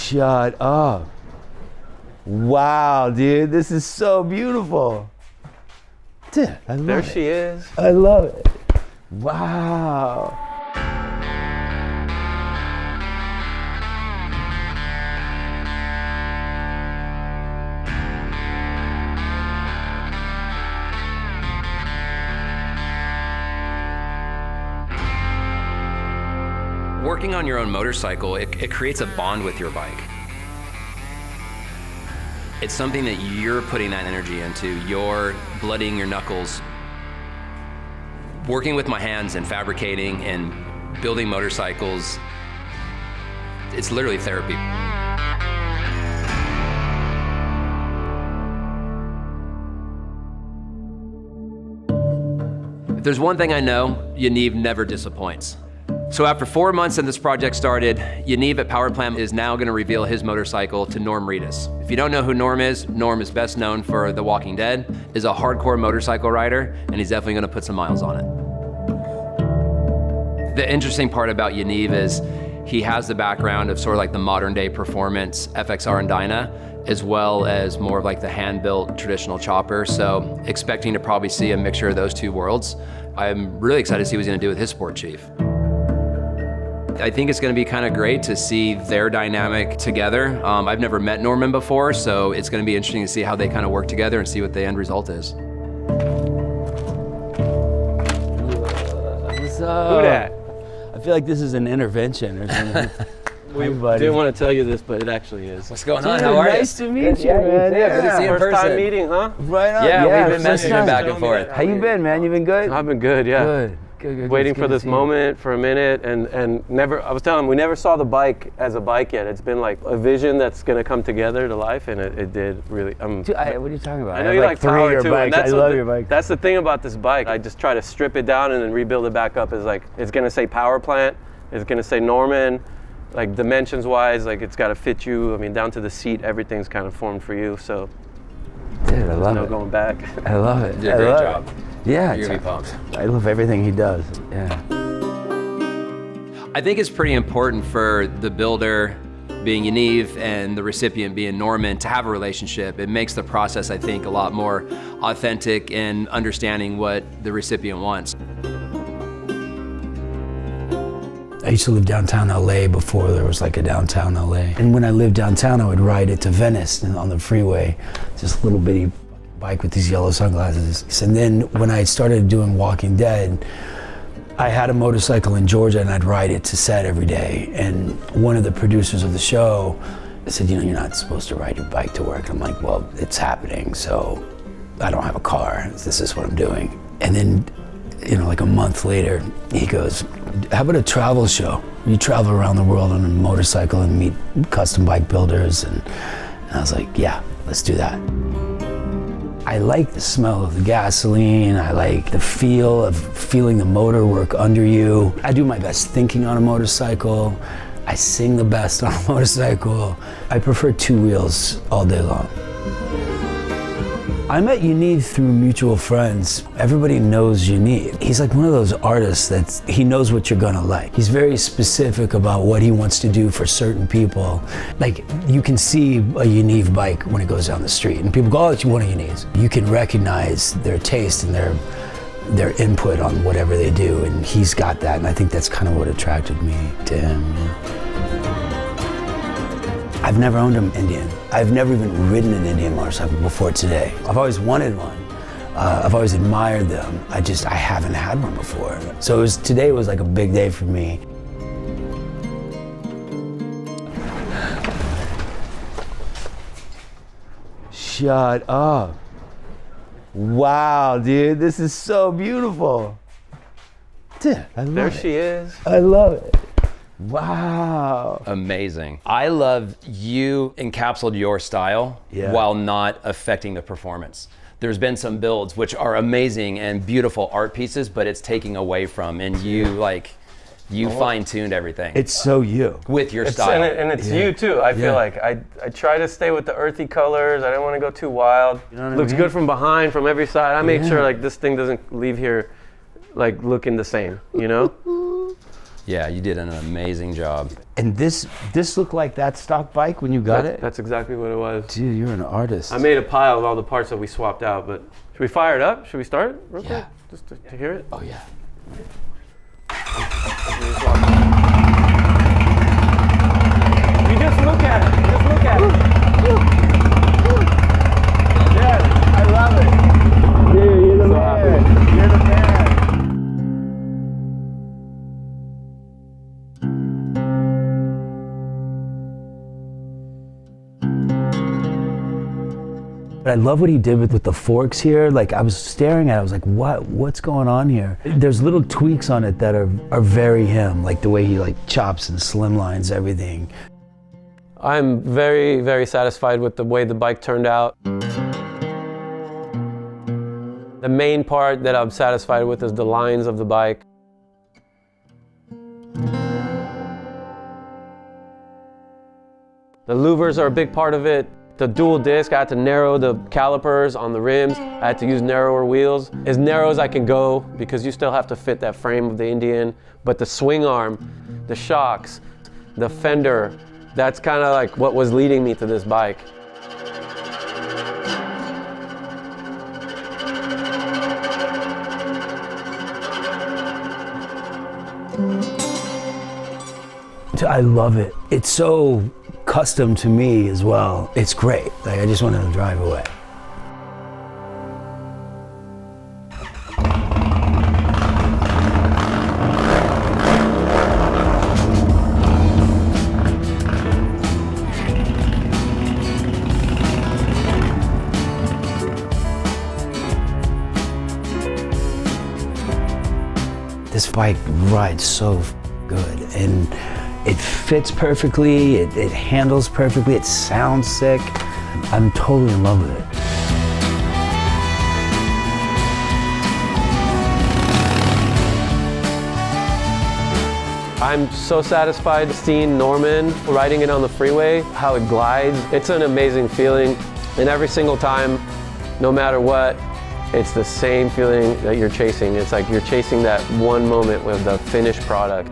Shut up. Wow, dude, this is so beautiful. Dude, I love There it. she is. I love it. Wow. Working on your own motorcycle, it creates a bond with your bike. It's something that you're putting that energy into. You're bloodying your knuckles. Working with my hands and fabricating and building motorcycles, it's literally therapy. If there's one thing I know, Yaniv never disappoints. So after 4 months since this project started, Yaniv at Power Plant is now going to reveal his motorcycle to Norm Reedus. If you don't know who Norm is best known for The Walking Dead, is a hardcore motorcycle rider, and he's definitely going to put some miles on it. The interesting part about Yaniv is he has the background of sort of like the modern day performance FXR and Dyna, as well as more of like the hand-built traditional chopper. So expecting to probably see a mixture of those two worlds. I'm really excited to see what he's going to do with his Sport Chief. I think it's going to be kind of great to see their dynamic together. I've never met Norman before, so it's going to be interesting to see how they kind of work together and see what the end result is. What's up? Who that? I feel like this is an intervention or something. We buddy. didn't want to tell you this, but it actually is. What's going on? Dude, How are nice you? to meet you, man. Good to see you in First time person. meeting, huh? Right on. Yeah, we've been first messaging time. back and forth. How you been, man? You been good? I've been good, yeah. Good. Waiting It's for good to this see you. moment for a minute, and never. I was telling him we never saw the bike as a bike yet. It's been like a vision that's gonna come together to life, and it did really. Dude, what are you talking about? I know have you like like 3 of power your too. bikes. And that's I what love the- your bike. That's the thing about this bike. I just try to strip it down and then rebuild it back up. Is like it's gonna say Power Plant. It's gonna say Norman. Like dimensions wise, like it's got to fit you. I mean, down to the seat, everything's kind of formed for you. So Dude, I there's love no it. going back. I love it. You did a I great love job. it. Yeah, You're gonna be pumped. I love everything he does. Yeah. I think it's pretty important for the builder, being Yaniv, and the recipient being Norman, to have a relationship. It makes the process, I think, a lot more authentic in understanding what the recipient wants. I used to live downtown LA before there was like a downtown LA. And when I lived downtown, I would ride it to Venice and on the freeway, just a little bitty bike with these yellow sunglasses. And then when I started doing Walking Dead, I had a motorcycle in Georgia and I'd ride it to set every day. And one of the producers of the show said, you know, you're not supposed to ride your bike to work. And I'm like, well, it's happening, so I don't have a car. This is what I'm doing. And then, you know, like a month later, he goes, how about a travel show? You travel around the world on a motorcycle and meet custom bike builders. And I was like, yeah, let's do that. I like the smell of the gasoline. I like the feel of feeling the motor work under you. I do my best thinking on a motorcycle. I sing the best on a motorcycle. I prefer 2 wheels all day long. I met Yaniv through mutual friends. Everybody knows Yaniv. He's like one of those artists that he knows what you're gonna like. He's very specific about what he wants to do for certain people. Like, you can see a Yaniv bike when it goes down the street and people go, oh, it's one of Yaniv's. You can recognize their taste and their input on whatever they do, and he's got that, and I think that's kind of what attracted me to him. Yeah. I've never owned an Indian. I've never even ridden an Indian motorcycle before today. I've always wanted one. I've always admired them. I haven't had one before. So today was like a big day for me. Shut up. Wow, dude, this is so beautiful. Dude, I love it. There she is. I love it. Wow. Amazing. I love you encapsulated your style while not affecting the performance. There's been some builds which are amazing and beautiful art pieces, but it's taking away from, and you fine-tuned everything. It's so you. With your style. And it's you too. I feel like I try to stay with the earthy colors. I don't want to go too wild. You know what Looks I mean? good from behind, from every side. I make sure like this thing doesn't leave here like looking the same, you know? Yeah, you did an amazing job. And this looked like that stock bike when you got it? That's exactly what it was. Dude, you're an artist. I made a pile of all the parts that we swapped out, but should we fire it up? Should we start it real quick? Yeah. Just to hear it? Oh, yeah. You just look at it. Just look at it. Yeah, I love it. Dude, you're the man. You're the man. But I love what he did with the forks here. Like, I was staring at it, I was like, what's going on here? There's little tweaks on it that are very him, like the way he like chops and slimlines everything. I'm very, very satisfied with the way the bike turned out. The main part that I'm satisfied with is the lines of the bike. The louvers are a big part of it. The dual disc, I had to narrow the calipers on the rims. I had to use narrower wheels. As narrow as I can go, because you still have to fit that frame of the Indian. But the swing arm, the shocks, the fender, that's kind of like what was leading me to this bike. I love it. It's so custom to me as well. It's great. Like, I just wanted to drive away. This bike rides so good, and it fits perfectly, it handles perfectly, it sounds sick. I'm totally in love with it. I'm so satisfied seeing Norman riding it on the freeway, how it glides. It's an amazing feeling, and every single time, no matter what, it's the same feeling that you're chasing. It's like you're chasing that one moment with the finished product.